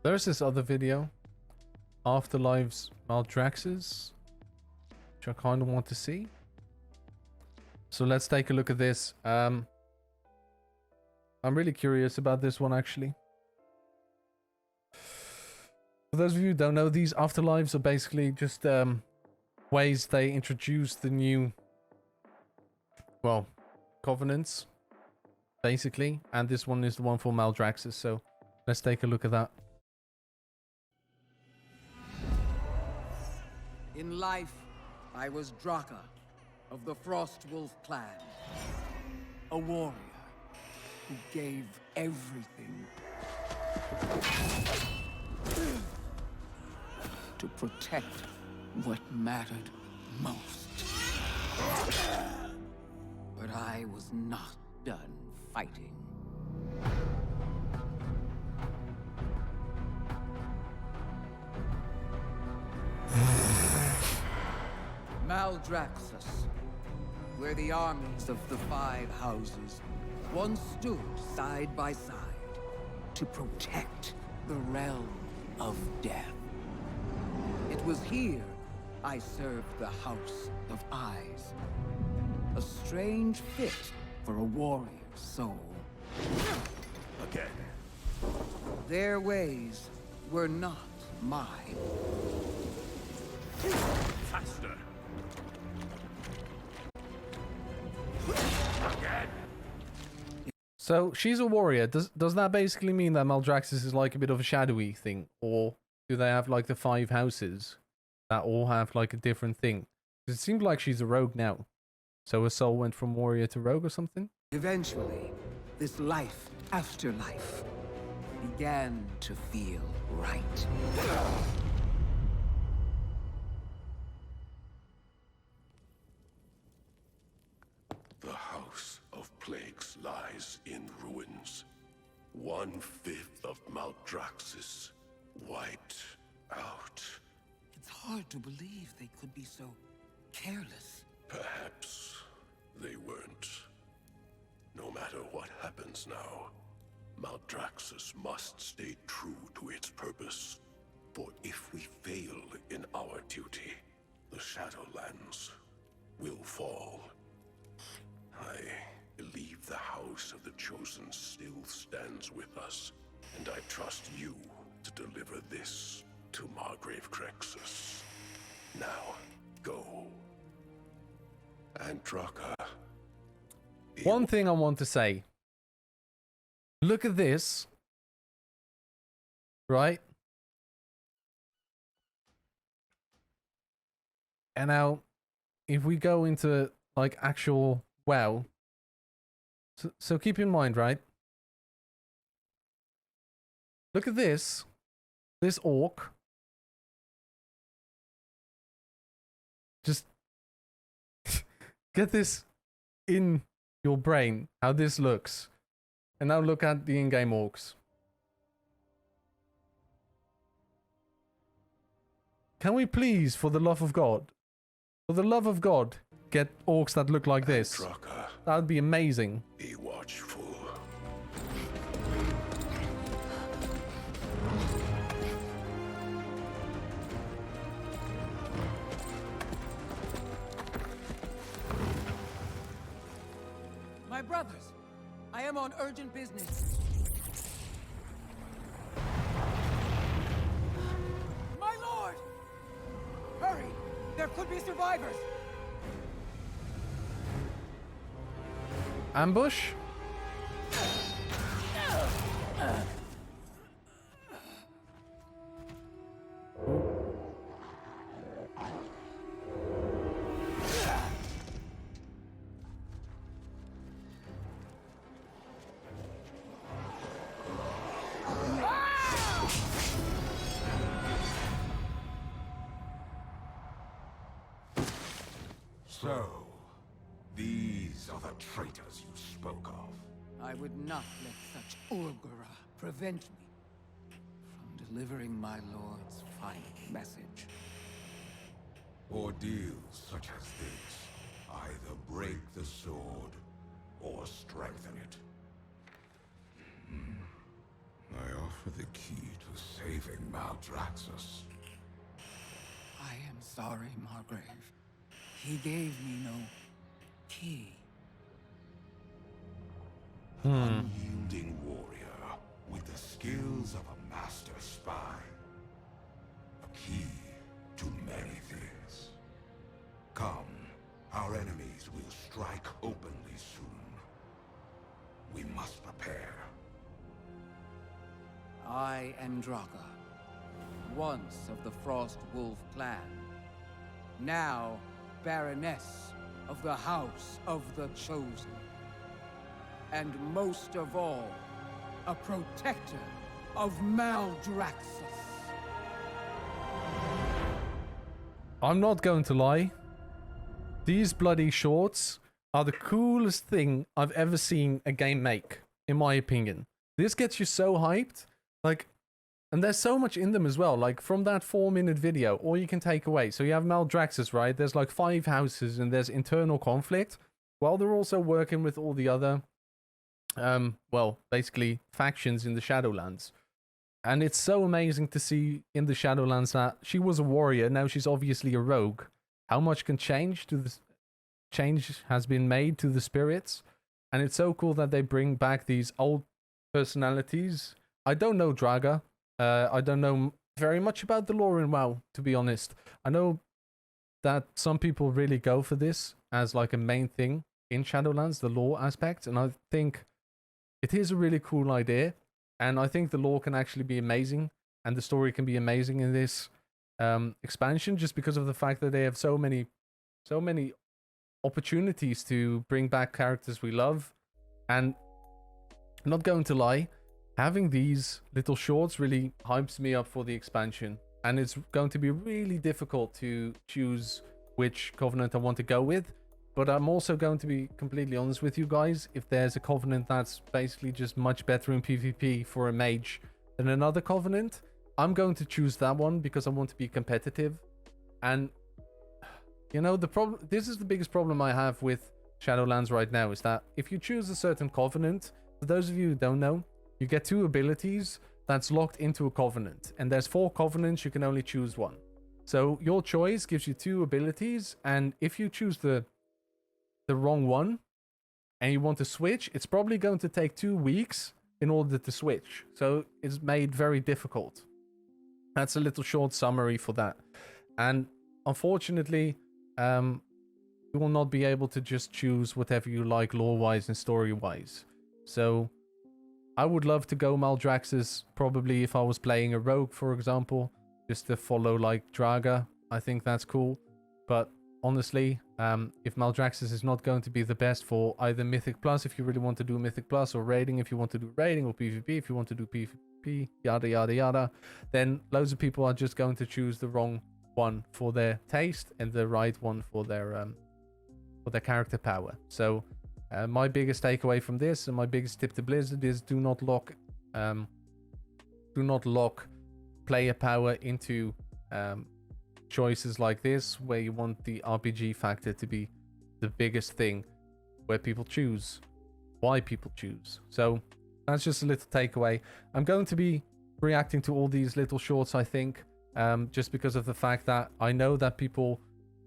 There's this other video, Afterlives Maldraxxus, which I kind of want to see. So let's take a look at this. I'm really curious about this one, actually. For those of you who don't know, these Afterlives are basically just ways they introduce the new, well, Covenants, basically. And this one is the one for Maldraxxus, so let's take a look at that. In life, I was Draka of the Frostwolf clan. A warrior who gave everything to protect what mattered most. But I was not done fighting. Maldraxxus, where the armies of the 5 houses once stood side by side to protect the realm of death. It was here I served the House of Eyes. A strange fit for a warrior's soul. Again. Their ways were not mine. Faster. Again. So she's a warrior. Does that basically mean that Maldraxxus is like a bit of a shadowy thing, or do they have like the 5 houses that all have like a different thing? Because it seems like she's a rogue now. So her soul went from warrior to rogue or something? Eventually, this life after life began to feel right. The House of Plagues lies in ruins. 1/5 of Maldraxxus wiped out. It's hard to believe they could be so careless. Perhaps they weren't. No matter what happens now, Maldraxxus must stay true to its purpose. For if we fail in our duty, the Shadowlands will fall. I believe the House of the Chosen still stands with us, and I trust you to deliver this to Maldraxxus. Now, go. And Draka. One thing I want to say. Look at this. Right? And now, if we go into like actual WoW. So keep in mind, right? Look at this. This orc. Just get this in your brain, how this looks. And now look at the in-game orcs. Can we please, for the love of God, get orcs that look like this? Draka, that would be amazing. be watchful. My brothers, I am on urgent business. My lord! Hurry! There could be survivors! Ambush? So, these are the traitors you spoke of. I would not let such Urgura prevent me from delivering my lord's final message. Ordeals such as this either break the sword or strengthen it. I offer the key to saving Maldraxxus. I am sorry, Margrave. He gave me no key. Unyielding warrior with the skills of a master spy. A key to many things. Come, our enemies will strike openly soon. We must prepare. I am Draga, once of the Frost Wolf clan, now Baroness of the House of the Chosen, and most of all, a protector of Maldraxxus. I'm not going to lie. These bloody shorts are the coolest thing I've ever seen a game make, in my opinion. This gets you so hyped. Like, and there's so much in them as well. Like, from that 4-minute video, all you can take away. So you have Maldraxxus, right? There's like 5 houses and there's internal conflict. While they're also working with all the other, well, basically factions in the Shadowlands. And it's so amazing to see in the Shadowlands that she was a warrior, now she's obviously a rogue. How much can change has been made to the spirits. And it's so cool that they bring back these old personalities. I don't know Draga. I don't know very much about the lore in WoW, to be honest. I know that some people really go for this as like a main thing in Shadowlands, the lore aspect. And I think it is a really cool idea. And I think the lore can actually be amazing. And the story can be amazing in this expansion, just because of the fact that they have so many opportunities to bring back characters we love. And I'm not going to lie, having these little shorts really hypes me up for the expansion. And it's going to be really difficult to choose which Covenant I want to go with. But I'm also going to be completely honest with you guys. If there's a Covenant that's basically just much better in PvP for a mage than another Covenant, I'm going to choose that one because I want to be competitive. And, you know, this is the biggest problem I have with Shadowlands right now, is that if you choose a certain Covenant, for those of you who don't know, you get 2 abilities that's locked into a Covenant. And there's 4 Covenants, you can only choose one. So your choice gives you 2 abilities, and if you choose the wrong one and you want to switch, it's probably going to take 2 weeks in order to switch. So it's made very difficult. That's a little short summary for that. And unfortunately, you will not be able to just choose whatever you like lore-wise and story-wise. So I would love to go Maldraxxus, probably if I was playing a rogue, for example, just to follow like Draga. I think that's cool. But honestly, if Maldraxxus is not going to be the best for either Mythic Plus, if you really want to do Mythic Plus, or raiding, if you want to do raiding, or PvP, if you want to do PvP, yada yada yada, then loads of people are just going to choose the wrong one for their taste and the right one for their character power. So my biggest takeaway from this, and my biggest tip to Blizzard, is do not lock player power into choices like this, where you want the RPG factor to be the biggest thing, where people choose, why people choose. So that's just a little takeaway. I'm going to be reacting to all these little shorts, I think, just because of the fact that I know that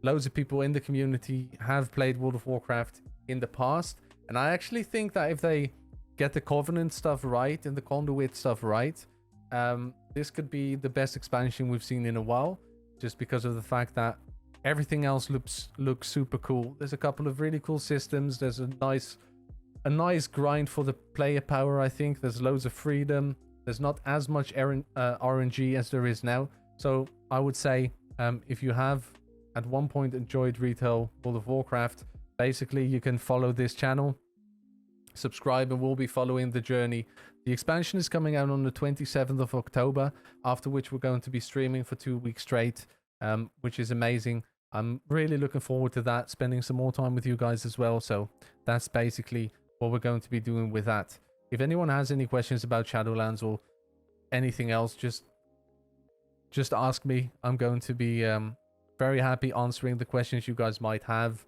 loads of people in the community have played World of Warcraft in the past, and I actually think that if they get the Covenant stuff right and the Conduit stuff right, this could be the best expansion we've seen in a while, just because of the fact that everything else looks super cool. There's a couple of really cool systems. There's a nice grind for the player power, I think. There's loads of freedom. There's not as much RNG as there is now. So I would say, if you have at one point enjoyed retail World of Warcraft, basically you can follow this channel, subscribe, and we'll be following the journey. The expansion is coming out on the 27th of October, after which we're going to be streaming for 2 weeks straight, which is amazing. I'm really looking forward to that, spending some more time with you guys as well. So that's basically what we're going to be doing with that. If anyone has any questions about Shadowlands or anything else, just ask me. I'm going to be very happy answering the questions you guys might have.